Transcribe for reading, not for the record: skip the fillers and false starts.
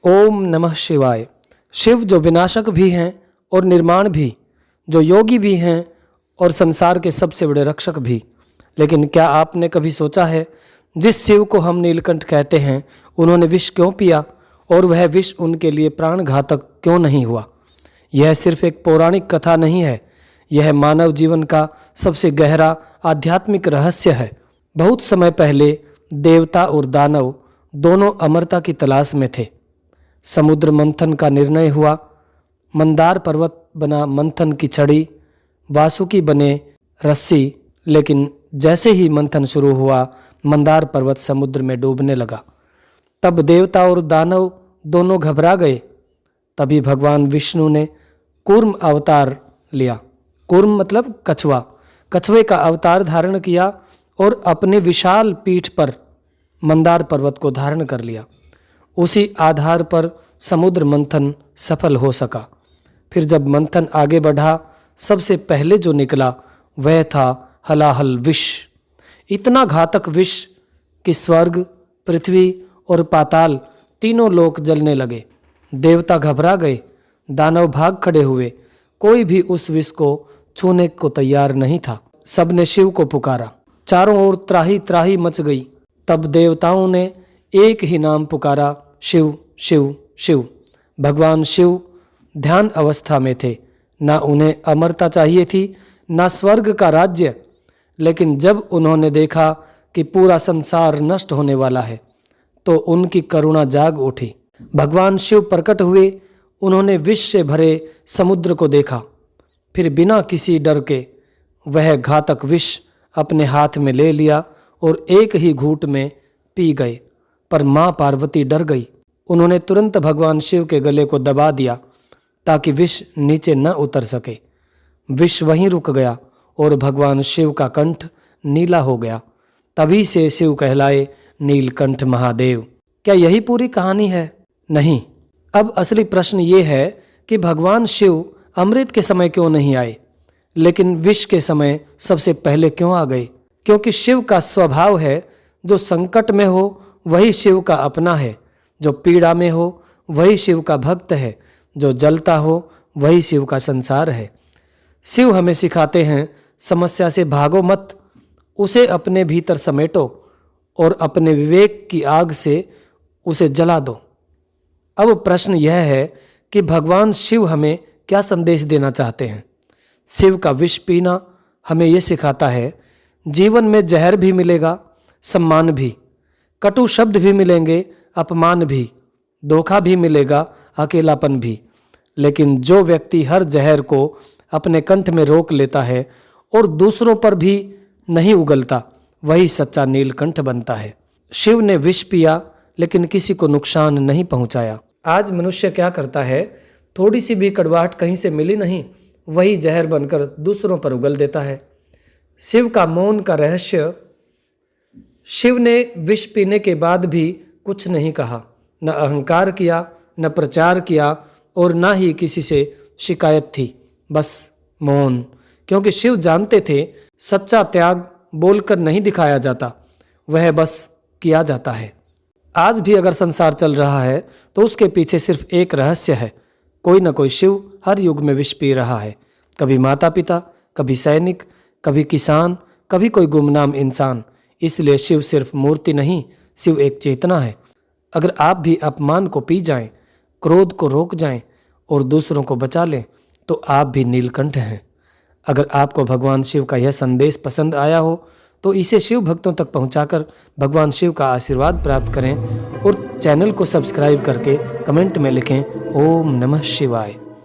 ओम नमः शिवाय। शिव जो विनाशक भी हैं और निर्माण भी, जो योगी भी हैं और संसार के सबसे बड़े रक्षक भी। लेकिन क्या आपने कभी सोचा है, जिस शिव को हम नीलकंठ कहते हैं, उन्होंने विष क्यों पिया और वह विष उनके लिए प्राण घातक क्यों नहीं हुआ? यह सिर्फ एक पौराणिक कथा नहीं है, यह मानव जीवन का सबसे गहरा आध्यात्मिक रहस्य है। बहुत समय पहले देवता और दानव दोनों अमरता की तलाश में थे। समुद्र मंथन का निर्णय हुआ, मंदार पर्वत बना मंथन की छड़ी, वासुकी बने रस्सी। लेकिन जैसे ही मंथन शुरू हुआ, मंदार पर्वत समुद्र में डूबने लगा। तब देवता और दानव दोनों घबरा गए। तभी भगवान विष्णु ने कूर्म अवतार लिया। कूर्म मतलब कछुआ। कछुए का अवतार धारण किया और अपने विशाल पीठ पर मंदार पर्वत को धारण कर लिया। उसी आधार पर समुद्र मंथन सफल हो सका। फिर जब मंथन आगे बढ़ा, सबसे पहले जो निकला वह था हलाहल विष। इतना घातक विष कि स्वर्ग, पृथ्वी और पाताल तीनों लोक जलने लगे। देवता घबरा गए, दानव भाग खड़े हुए। कोई भी उस विष को छूने को तैयार नहीं था। सबने शिव को पुकारा। चारों ओर त्राही त्राही मच गई। तब देवताओं ने एक ही नाम पुकारा, शिव शिव शिव। भगवान शिव ध्यान अवस्था में थे। ना उन्हें अमरता चाहिए थी, ना स्वर्ग का राज्य। लेकिन जब उन्होंने देखा कि पूरा संसार नष्ट होने वाला है, तो उनकी करुणा जाग उठी। भगवान शिव प्रकट हुए। उन्होंने विष से भरे समुद्र को देखा। फिर बिना किसी डर के वह घातक विष अपने हाथ में ले लिया और एक ही घूंट में पी गए। पर माँ पार्वती डर गई। उन्होंने तुरंत भगवान शिव के गले को दबा दिया ताकि विष नीचे न उतर सके। विष वहीं रुक गया और भगवान शिव का कंठ नीला हो गया। तभी से शिव कहलाए नीलकंठ महादेव। क्या यही पूरी कहानी है? नहीं। अब असली प्रश्न ये है कि भगवान शिव अमृत के समय क्यों नहीं आए, लेकिन विष के समय सबसे पहले क्यों आ गए? क्योंकि शिव का स्वभाव है, जो संकट में हो वही शिव का अपना है, जो पीड़ा में हो वही शिव का भक्त है, जो जलता हो वही शिव का संसार है। शिव हमें सिखाते हैं, समस्या से भागो मत, उसे अपने भीतर समेटो और अपने विवेक की आग से उसे जला दो। अब प्रश्न यह है कि भगवान शिव हमें क्या संदेश देना चाहते हैं? शिव का विष पीना हमें यह सिखाता है, जीवन में जहर भी मिलेगा, सम्मान भी, कटु शब्द भी मिलेंगे, अपमान भी, धोखा भी मिलेगा, अकेलापन भी। लेकिन जो व्यक्ति हर जहर को अपने कंठ में रोक लेता है और दूसरों पर भी नहीं उगलता, वही सच्चा नीलकंठ बनता है। शिव ने विष पिया लेकिन किसी को नुकसान नहीं पहुंचाया। आज मनुष्य क्या करता है, थोड़ी सी भी कड़वाहट कहीं से मिली नहीं, वही जहर बनकर दूसरों पर उगल देता है। शिव का मौन का रहस्य, शिव ने विष पीने के बाद भी कुछ नहीं कहा, न अहंकार किया, न प्रचार किया और न ही किसी से शिकायत थी, बस मौन। क्योंकि शिव जानते थे, सच्चा त्याग बोलकर नहीं दिखाया जाता, वह बस किया जाता है। आज भी अगर संसार चल रहा है तो उसके पीछे सिर्फ एक रहस्य है, कोई न कोई शिव हर युग में विष पी रहा है। कभी माता पिता, कभी सैनिक, कभी किसान, कभी कोई गुमनाम इंसान। इसलिए शिव सिर्फ मूर्ति नहीं, शिव एक चेतना है। अगर आप भी अपमान को पी जाएं, क्रोध को रोक जाएं और दूसरों को बचा लें, तो आप भी नीलकंठ हैं। अगर आपको भगवान शिव का यह संदेश पसंद आया हो तो इसे शिव भक्तों तक पहुंचाकर भगवान शिव का आशीर्वाद प्राप्त करें और चैनल को सब्सक्राइब करके कमेंट में लिखें ओम नमः शिवाय।